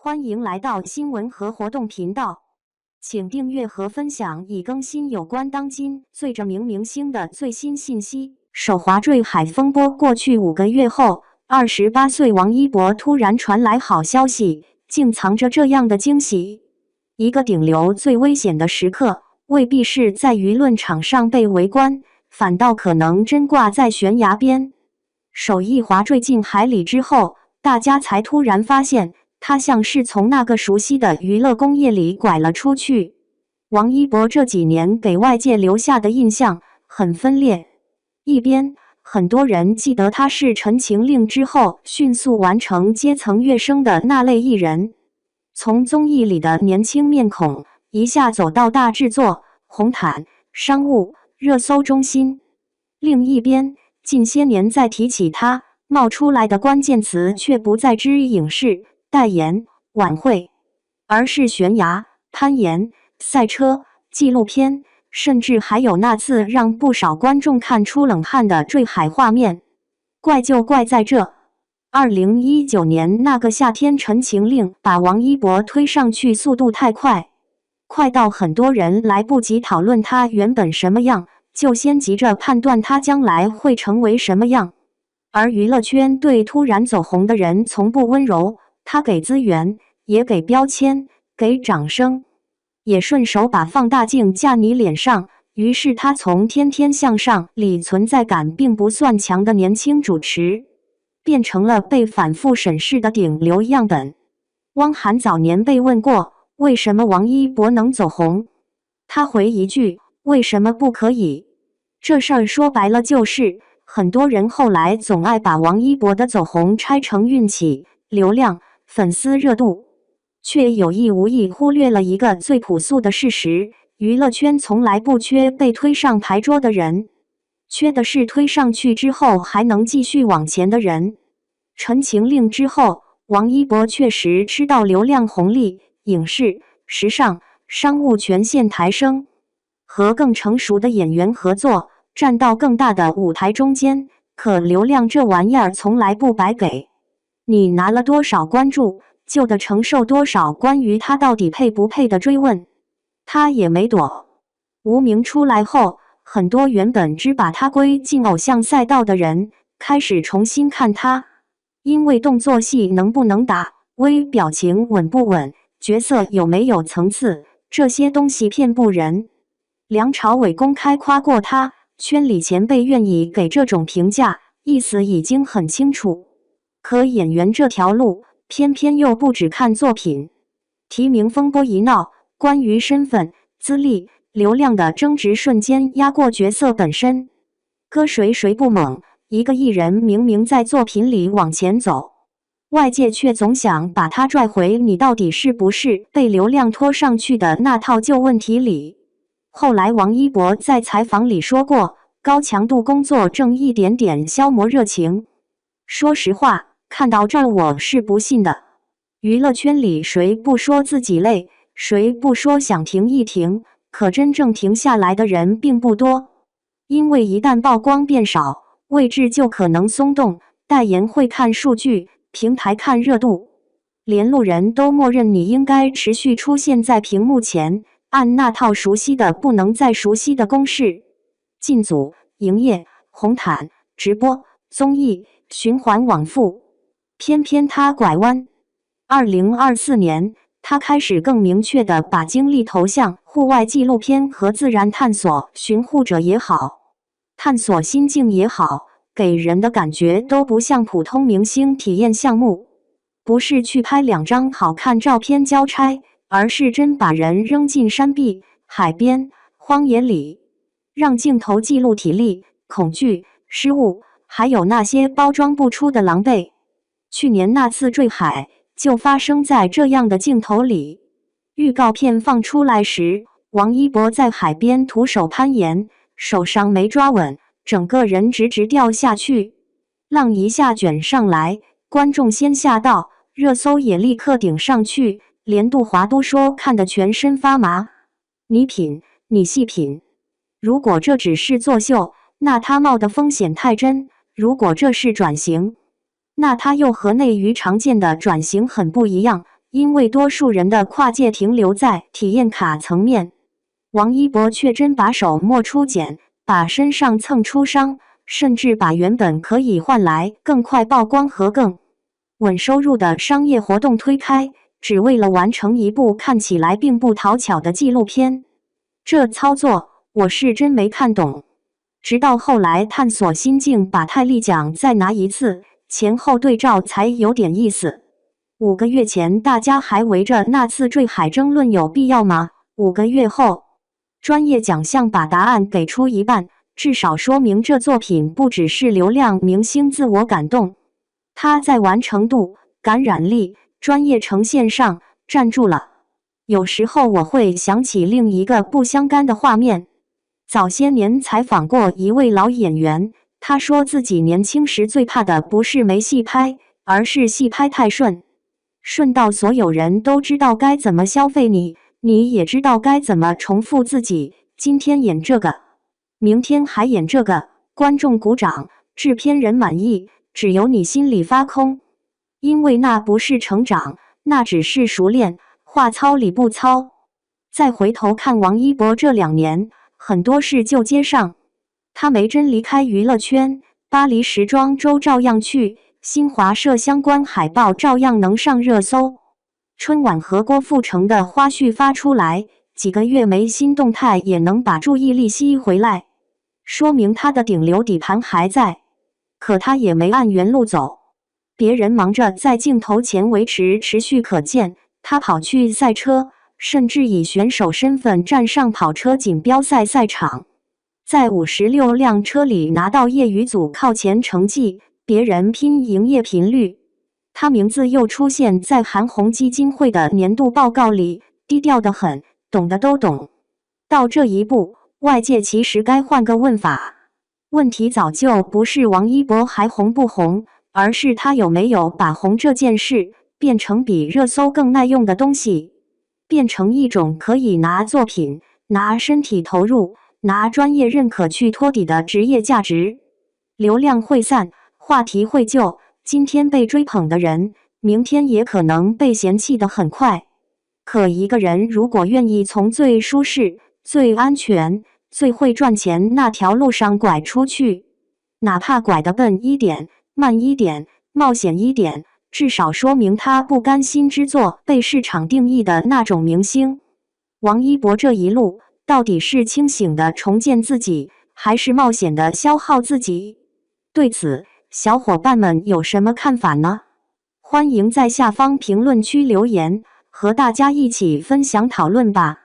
欢迎来到新闻和活动频道，请订阅和分享已更新有关当今最着名明星的最新信息。首华坠海风波过去5个月后，28岁王一博突然传来好消息，竟藏着这样的惊喜。一个顶流最危险的时刻，未必是在舆论场上被围观，反倒可能真挂在悬崖边。首一滑坠进海里之后，大家才突然发现，他像是从那个熟悉的娱乐工业里拐了出去。王一博这几年给外界留下的印象很分裂，一边很多人记得他是《陈情令》之后迅速完成阶层跃升的那类艺人，从综艺里的年轻面孔一下走到大制作、红毯、商务、热搜中心。另一边，近些年再提起他，冒出来的关键词却不再之影视、代言、晚会，而是悬崖、攀岩、赛车、纪录片，甚至还有那次让不少观众看出冷汗的坠海画面。怪就怪在这2019年那个夏天，《陈情令》把王一博推上去速度太快，快到很多人来不及讨论他原本什么样，就先急着判断他将来会成为什么样。而娱乐圈对突然走红的人从不温柔，他给资源，也给标签，给掌声，也顺手把放大镜架你脸上。于是他从《天天向上》里存在感并不算强的年轻主持，变成了被反复审视的顶流样本。汪涵早年被问过为什么王一博能走红，他回一句为什么不可以。这事儿说白了就是，很多人后来总爱把王一博的走红拆成运气、流量、粉丝热度，却有意无意忽略了一个最朴素的事实：娱乐圈从来不缺被推上牌桌的人，缺的是推上去之后还能继续往前的人。陈情令之后，王一博确实吃到流量红利，影视、时尚、商务全线抬升，和更成熟的演员合作，站到更大的舞台中间。可流量这玩意儿从来不白给，你拿了多少关注，就得承受多少关于他到底配不配的追问。他也没躲。无名出来后，很多原本只把他归进偶像赛道的人，开始重新看他，因为动作戏能不能打，微表情稳不稳，角色有没有层次，这些东西骗不人。梁朝伟公开夸过他，圈里前辈愿意给这种评价，意思已经很清楚。可演员这条路，偏偏又不只看作品。提名风波一闹，关于身份、资历、流量的争执瞬间压过角色本身。搁谁不猛，一个艺人明明在作品里往前走，外界却总想把他拽回你到底是不是被流量拖上去的那套旧问题里。后来王一博在采访里说过，高强度工作正一点点消磨热情。说实话，看到这儿我是不信的。娱乐圈里谁不说自己累，谁不说想停一停，可真正停下来的人并不多。因为一旦曝光变少，位置就可能松动，代言会看数据，平台看热度，连路人都默认你应该持续出现在屏幕前，按那套熟悉的不能再熟悉的公式，进组、营业、红毯、直播、综艺，循环往复。偏偏他拐弯。2024年，他开始更明确地把精力投向户外纪录片和自然探索，寻护者也好，探索心境也好，给人的感觉都不像普通明星体验项目，不是去拍2张好看照片交差，而是真把人扔进山壁、海边、荒野里，让镜头记录体力、恐惧、失误，还有那些包装不出的狼狈。去年那次坠海就发生在这样的镜头里。预告片放出来时，王一博在海边徒手攀岩，手上没抓稳，整个人直掉下去，浪一下卷上来，观众先吓到，热搜也立刻顶上去，连杜华都说看得全身发麻。你品，你细品。如果这只是作秀，那他冒的风险太真；如果这是转型，那他又和内娱常见的转型很不一样，因为多数人的跨界停留在体验卡层面，王一博却真把手摸出茧，把身上蹭出伤，甚至把原本可以换来更快曝光和更稳收入的商业活动推开，只为了完成一部看起来并不讨巧的纪录片。这操作我是真没看懂，直到后来探索心境，把泰利奖再拿一次，前后对照才有点意思。5个月前大家还围着那次坠海争论有必要吗？5个月后，专业奖项把答案给出一半，至少说明这作品不只是流量明星自我感动，它在完成度、感染力、专业呈现上站住了。有时候我会想起另一个不相干的画面，早些年采访过一位老演员，他说自己年轻时最怕的不是没戏拍，而是戏拍太顺，顺到所有人都知道该怎么消费你，你也知道该怎么重复自己，今天演这个，明天还演这个，观众鼓掌，制片人满意，只有你心里发空。因为那不是成长，那只是熟练，话糙理不糙。再回头看王一博这2年，很多事就接上，他没真离开娱乐圈，巴黎时装周照样去，新华社相关海报照样能上热搜。春晚和郭富城的花絮发出来，几个月没新动态也能把注意力吸回来，说明他的顶流底盘还在。可他也没按原路走，别人忙着在镜头前维持持续可见，他跑去赛车，甚至以选手身份站上跑车锦标赛赛场，在56辆车里拿到业余组靠前成绩，别人拼营业频率，他名字又出现在韩红基金会的年度报告里，低调得很，懂的都懂。到这一步，外界其实该换个问法，问题早就不是王一博还红不红，而是他有没有把红这件事变成比热搜更耐用的东西，变成一种可以拿作品、拿身体投入、拿专业认可去托底的职业价值。流量会散，话题会旧，今天被追捧的人，明天也可能被嫌弃得很快。可一个人如果愿意从最舒适、最安全、最会赚钱那条路上拐出去，哪怕拐得笨一点、慢一点、冒险一点，至少说明他不甘心只做被市场定义的那种明星。王一博这一路到底是清醒的重建自己，还是冒险的消耗自己？对此，小伙伴们有什么看法呢？欢迎在下方评论区留言，和大家一起分享讨论吧。